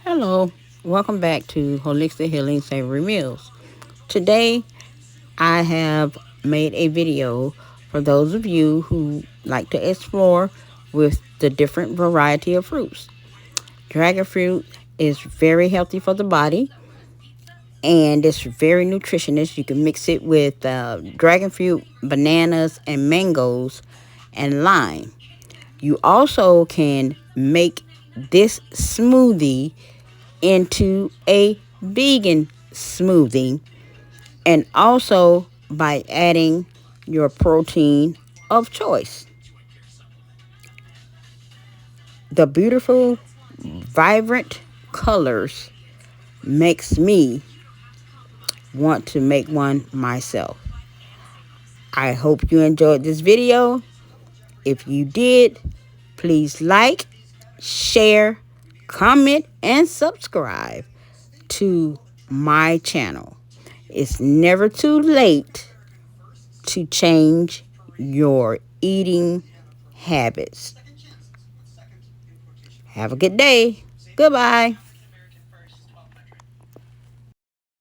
Hello, welcome back to Holistic Healing Savory Meals. Today, I have made a video for those of you who like to explore with the different variety of fruits. Dragon fruit is very healthy for the body and it's very nutritious. You can mix it with dragon fruit, bananas, and mangoes and lime. You also can make this smoothie into a vegan smoothie, and also by adding your protein of choice. The beautiful, vibrant colors makes me want to make one myself. I hope you enjoyed this video. If you did, please like, share, comment, and subscribe to my channel. It's never too late to change your eating habits. Have a good day. Goodbye.